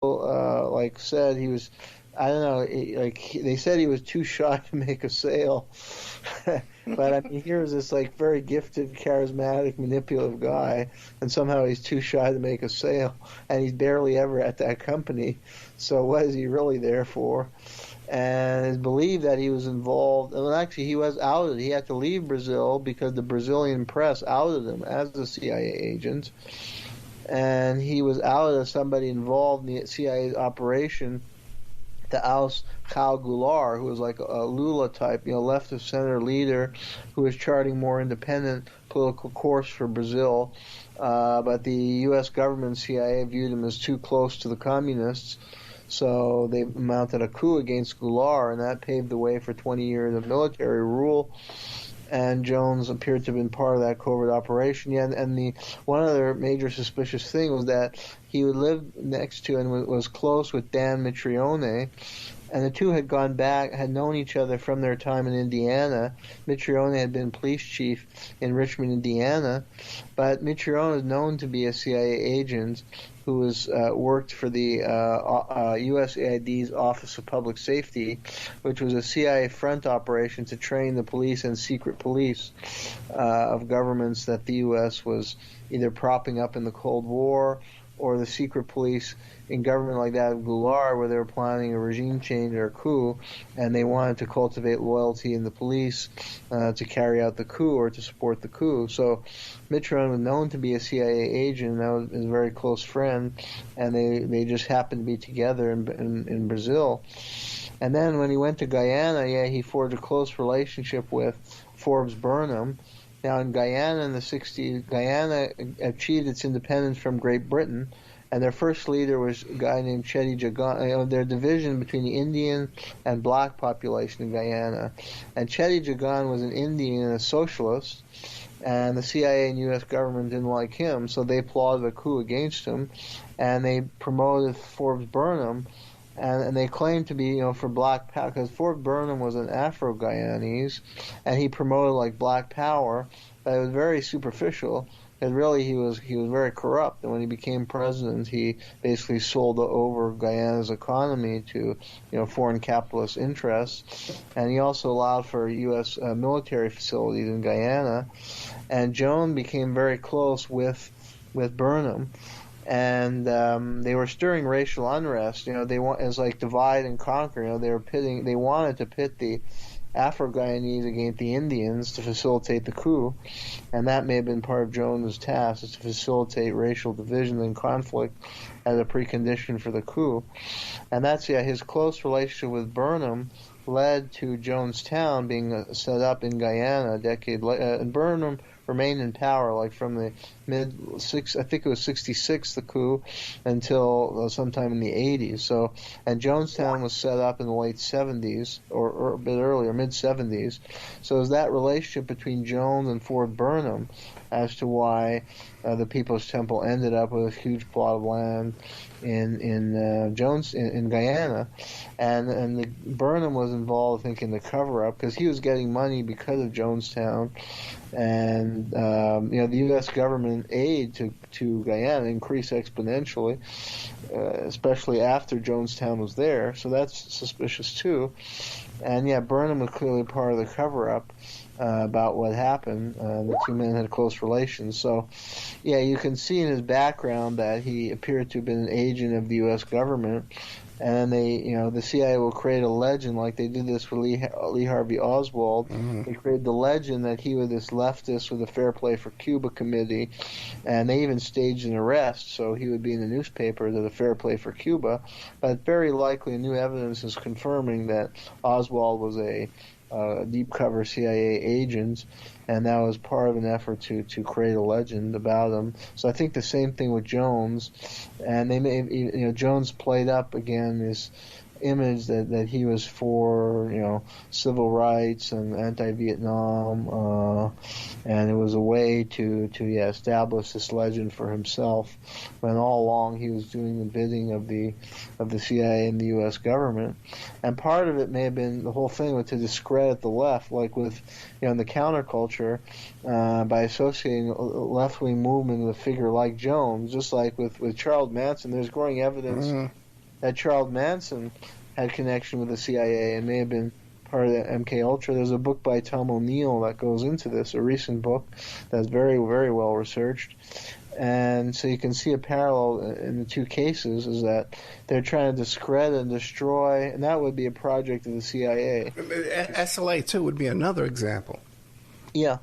like said he was, I don't know, they said he was too shy to make a sale. But I mean, here's this like very gifted, charismatic, manipulative guy, and somehow he's too shy to make a sale, and he's barely ever at that company. So what is he really there for? And it's believed that he was involved. Well, actually, he was outed. He had to leave Brazil because the Brazilian press outed him as a CIA agent, and he was outed as somebody involved in the CIA operation to oust Raul Goulart, who was like a Lula type, left of center leader who was charting more independent political course for Brazil. But the U.S. government, CIA, viewed him as too close to the communists. So they mounted a coup against Goulart, and that paved the way for 20 years of military rule. And Jones appeared to have been part of that covert operation. Yeah, and the one other major suspicious thing was that he lived next to and was close with Dan Mitrione, and the two had gone back, had known each other from their time in Indiana. Mitrione had been police chief in Richmond, Indiana, but Mitrione is known to be a CIA agent who was worked for the USAID's Office of Public Safety, which was a CIA front operation to train the police and secret police of governments that the U.S. was either propping up in the Cold War, or the secret police in government like that of Goulart, where they were planning a regime change or a coup, and they wanted to cultivate loyalty in the police to carry out the coup or to support the coup. So Mitrione was known to be a CIA agent, and that was his very close friend, and they just happened to be together in Brazil. And then when he went to Guyana, he forged a close relationship with Forbes Burnham. Now, in Guyana in the 60s, Guyana achieved its independence from Great Britain, and their first leader was a guy named Cheddi Jagan. Their division between the Indian and black population in Guyana. And Cheddi Jagan was an Indian and a socialist, and the CIA and U.S. government didn't like him, so they plotted a coup against him, and they promoted Forbes Burnham. And they claimed to be, for black power, because Forbes Burnham was an Afro-Guyanese, and he promoted like black power, but it was very superficial. And really, he was very corrupt. And when he became president, he basically sold over Guyana's economy to, foreign capitalist interests. And he also allowed for U.S. Military facilities in Guyana. And Jones became very close with Burnham. And they were stirring racial unrest. It was like divide and conquer. They wanted to pit the Afro-Guyanese against the Indians to facilitate the coup, and that may have been part of Jones's task, is to facilitate racial division and conflict as a precondition for the coup. And that's his close relationship with Burnham led to Jonestown being set up in Guyana a decade later. And Burnham remained in power like from the I think it was 66, the coup, until sometime in the 80s. So, and Jonestown was set up in the late 70s or a bit earlier, mid 70s. So it was that relationship between Jones and Fort Burnham as to why the People's Temple ended up with a huge plot of land in Guyana, and Burnham was involved, I think, in the cover up because he was getting money because of Jonestown, and the U.S. government aid to Guyana increased exponentially, especially after Jonestown was there. So that's suspicious too. And Burnham was clearly part of the cover up about what happened. The two men had close relations. So, you can see in his background that he appeared to have been an agent of the U.S. government. And the CIA will create a legend, like they did this with Lee Harvey Oswald. Mm-hmm. They created the legend that he was this leftist with a Fair Play for Cuba committee, and they even staged an arrest, so he would be in the newspaper that a Fair Play for Cuba. But very likely, new evidence is confirming that Oswald was a deep cover CIA agent, and that was part of an effort to create a legend about him. So I think the same thing with Jones, and they may, Jones played up again this image that he was for civil rights and anti-Vietnam, and it was a way to establish this legend for himself, when all along he was doing the bidding of the CIA and the U.S. government. And part of it may have been the whole thing was to discredit the left, like with in the counterculture, by associating a left-wing movement with a figure like Jones, just like with Charles Manson. There's growing evidence. Mm-hmm. that Charles Manson had connection with the CIA and may have been part of the MK Ultra. There's a book by Tom O'Neill that goes into this, a recent book that's very, very well researched. And so you can see a parallel in the two cases is that they're trying to discredit and destroy, and that would be a project of the CIA. SLA, too, would be another example. Yeah.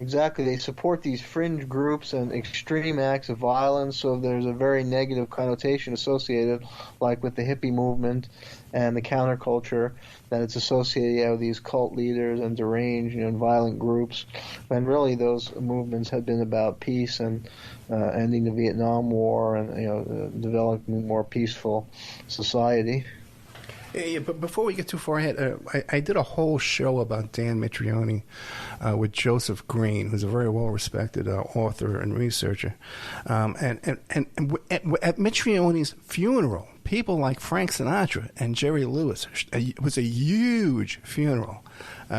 Exactly. They support these fringe groups and extreme acts of violence, so there's a very negative connotation associated, like with the hippie movement and the counterculture, that it's associated with these cult leaders and deranged, violent groups, when really those movements had been about peace and ending the Vietnam War and developing a more peaceful society. Yeah, but before we get too far ahead, I did a whole show about Dan Mitrione with Joseph Green, who's a very well-respected author and researcher. And at Mitrione's funeral, people like Frank Sinatra and Jerry Lewis, it was a huge funeral.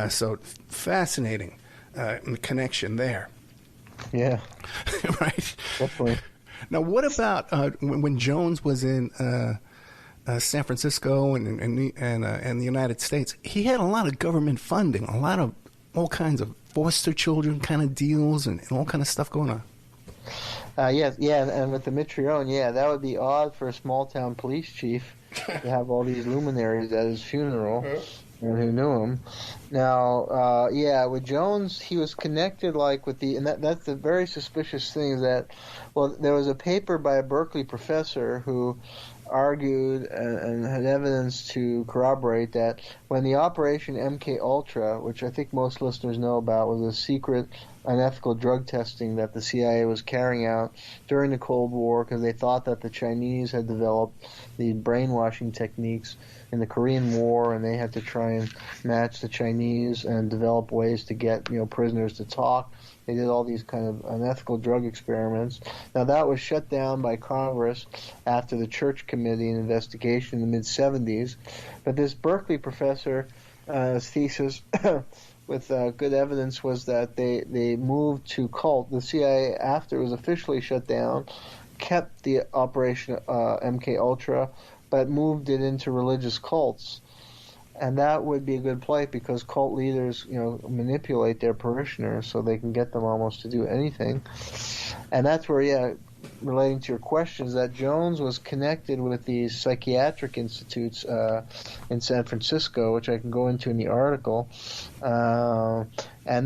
So fascinating connection there. Yeah. Right? Definitely. Now, what about when Jones was in San Francisco and the United States? He had a lot of government funding, a lot of all kinds of foster children kind of deals and all kind of stuff going on. Yes, and with the Mitrione, that would be odd for a small-town police chief to have all these luminaries at his funeral, and who knew him. Now, with Jones, he was connected and that's the very suspicious thing is that, there was a paper by a Berkeley professor who argued and had evidence to corroborate that when the Operation MK Ultra, which I think most listeners know about, was a secret unethical drug testing that the CIA was carrying out during the Cold War because they thought that the Chinese had developed the brainwashing techniques in the Korean War, and they had to try and match the Chinese and develop ways to get prisoners to talk. They did all these kind of unethical drug experiments. Now, that was shut down by Congress after the Church Committee investigation in the mid-'70s. But this Berkeley professor's thesis with good evidence was that they moved to cult. The CIA, after it was officially shut down, kept the Operation MK Ultra, but moved it into religious cults. And that would be a good play because cult leaders, manipulate their parishioners so they can get them almost to do anything. And that's where, relating to your questions, that Jones was connected with these psychiatric institutes in San Francisco, which I can go into in the article. And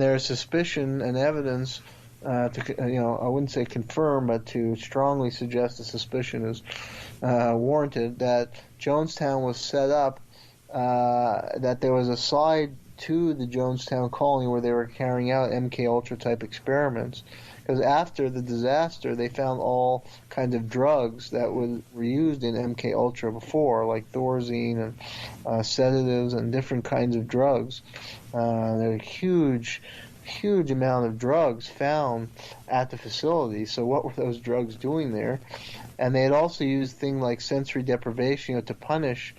there's suspicion and evidence to, I wouldn't say confirm, but to strongly suggest the suspicion is warranted that Jonestown was set up, that there was a side to the Jonestown colony where they were carrying out MK Ultra type experiments. Because after the disaster, they found all kinds of drugs that were used in MK Ultra before, like Thorazine and sedatives and different kinds of drugs. There are huge amount of drugs found at the facility. So what were those drugs doing there? And they had also used things like sensory deprivation to punish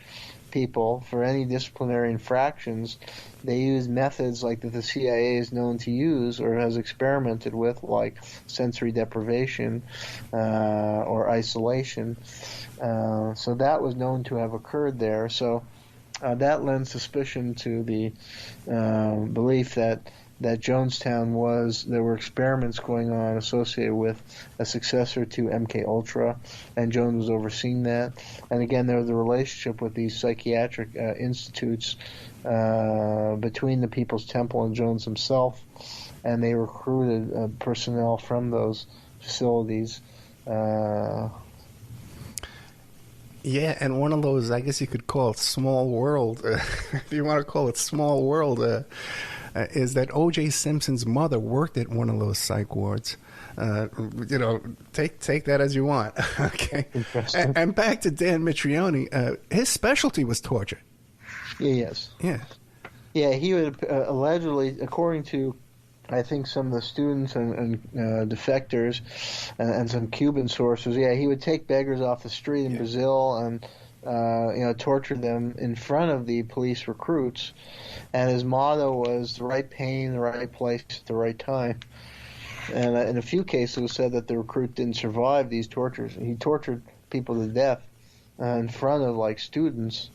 people for any disciplinary infractions. They use methods like that the CIA is known to use or has experimented with, like sensory deprivation or isolation. So that was known to have occurred there. So that lends suspicion to the belief that Jonestown there were experiments going on associated with a successor to MK Ultra, and Jones was overseeing that. And again, there was a relationship with these psychiatric institutes between the People's Temple and Jones himself, and they recruited personnel from those facilities. Yeah, and one of those, I guess you could call it small world, if you want to call it small world, is that O.J. Simpson's mother worked at one of those psych wards. Take that as you want. Okay. And back to Dan Mitrione, his specialty was torture. Yes. Yeah. Yeah, he would allegedly, according to, I think, some of the students and defectors and some Cuban sources, he would take beggars off the street in Brazil and torture them in front of the police recruits. And his motto was the right pain, the right place, at the right time. And in a few cases it was said that the recruit didn't survive these tortures. He tortured people to death in front of like students.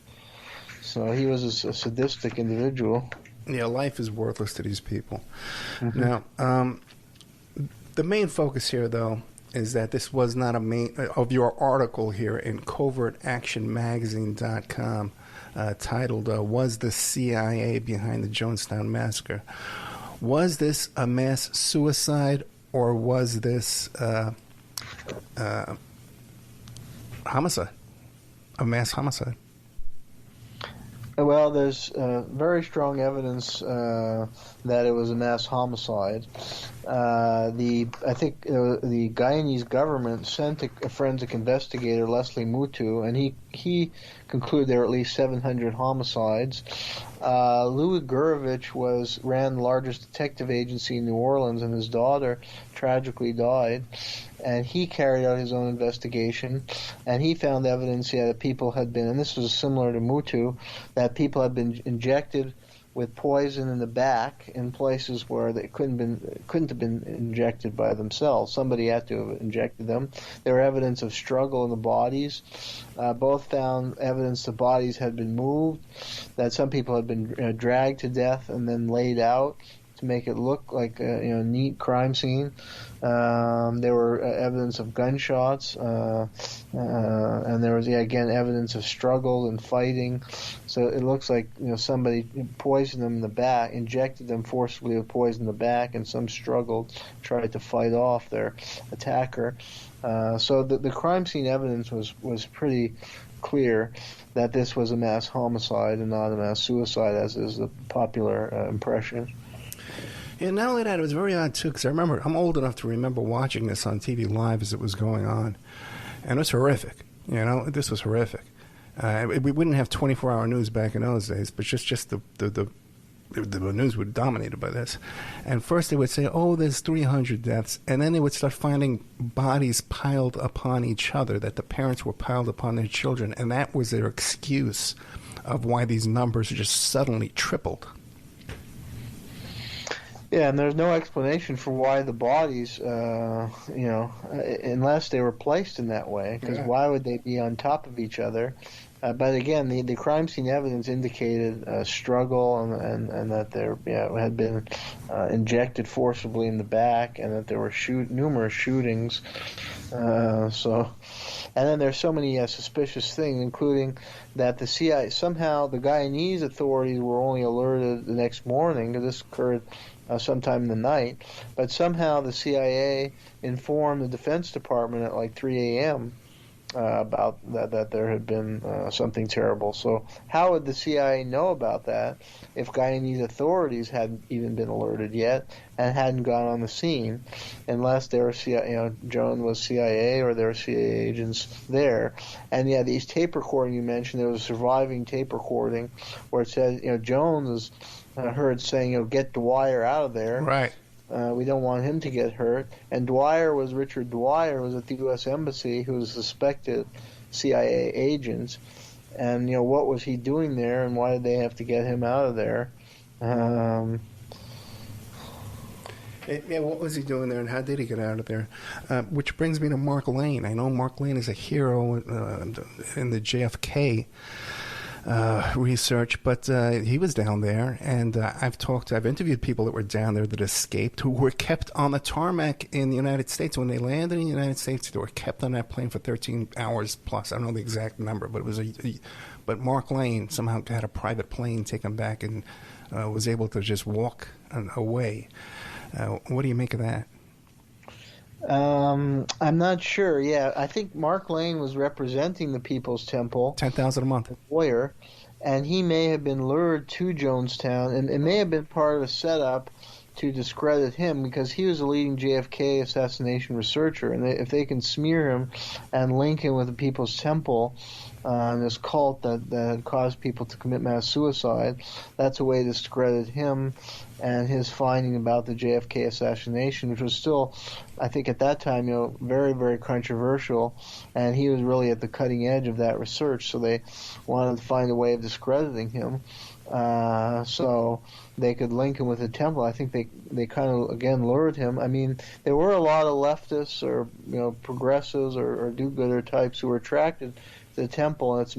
So he was a sadistic individual. Yeah, life is worthless to these people. Mm-hmm. Now, the main focus here, though, is that this was not a main of your article here in covertactionmagazine.com titled, Was the CIA Behind the Jonestown Massacre? Was this a mass suicide, or was this homicide? A mass homicide? Well, there's very strong evidence that it was a mass homicide. I think the Guyanese government sent a forensic investigator, Leslie Mutu, and he concluded there were at least 700 homicides. Louis Gurevich ran the largest detective agency in New Orleans, and his daughter tragically died. And he carried out his own investigation, and he found evidence that people had been, and this was similar to Mutu, that people had been injected with poison in the back in places where they couldn't have been injected by themselves. Somebody had to have injected them. There were evidence of struggle in the bodies. Both found evidence the bodies had been moved, that some people had been dragged to death and then laid out to make it look like a neat crime scene. There were evidence of gunshots, and there was again evidence of struggle and fighting. So it looks like somebody poisoned them in the back, injected them forcibly with poison in the back, and some struggled, tried to fight off their attacker. So the crime scene evidence was pretty clear that this was a mass homicide and not a mass suicide, as is the popular impression. Yeah, not only that, it was very odd, too, because I'm old enough to remember watching this on TV live as it was going on, and it was horrific. This was horrific. We wouldn't have 24-hour news back in those days, but just the news was dominated by this. And first they would say, there's 300 deaths, and then they would start finding bodies piled upon each other, that the parents were piled upon their children, and that was their excuse of why these numbers just suddenly tripled. Yeah, and there's no explanation for why the bodies, unless they were placed in that way, because why would they be on top of each other? But again, the crime scene evidence indicated struggle and that there had been injected forcibly in the back, and that there were numerous shootings. And then there's so many suspicious things, including that the CIA, somehow the Guyanese authorities were only alerted the next morning, because this occurred sometime in the night, but somehow the CIA informed the Defense Department at like 3 a.m. About that there had been something terrible. So how would the CIA know about that if Guyanese authorities hadn't even been alerted yet and hadn't gone on the scene, unless there were Joan was CIA or there were CIA agents there? And these tape recording you mentioned, there was a surviving tape recording where it says Jones was heard saying, get Dwyer out of there. Right. We don't want him to get hurt. And Richard Dwyer was at the U.S. Embassy, who was a suspected CIA agent. And, what was he doing there, and why did they have to get him out of there? What was he doing there, and how did he get out of there? Which brings me to Mark Lane. I know Mark Lane is a hero in the JFK research, but he was down there, and I've interviewed people that were down there that escaped, who were kept on the tarmac in the United States. When they landed in the United States, they were kept on that plane for 13 hours plus. I don't know the exact number, but it was but Mark Lane somehow had a private plane take him back and was able to just walk away. What do you make of that? I'm not sure. Yeah, I think Mark Lane was representing the People's Temple. $10,000 a month. Lawyer, and he may have been lured to Jonestown, and it may have been part of a setup to discredit him, because he was a leading JFK assassination researcher, and if they can smear him and link him with the People's Temple, this cult that had caused people to commit mass suicide, that's a way to discredit him and his finding about the JFK assassination, which was still, I think at that time, very, very controversial, and he was really at the cutting edge of that research, so they wanted to find a way of discrediting him. So they could link him with the temple. I think they kind of, again, lured him. I mean, there were a lot of leftists or progressives or do-gooder types who were attracted the temple and its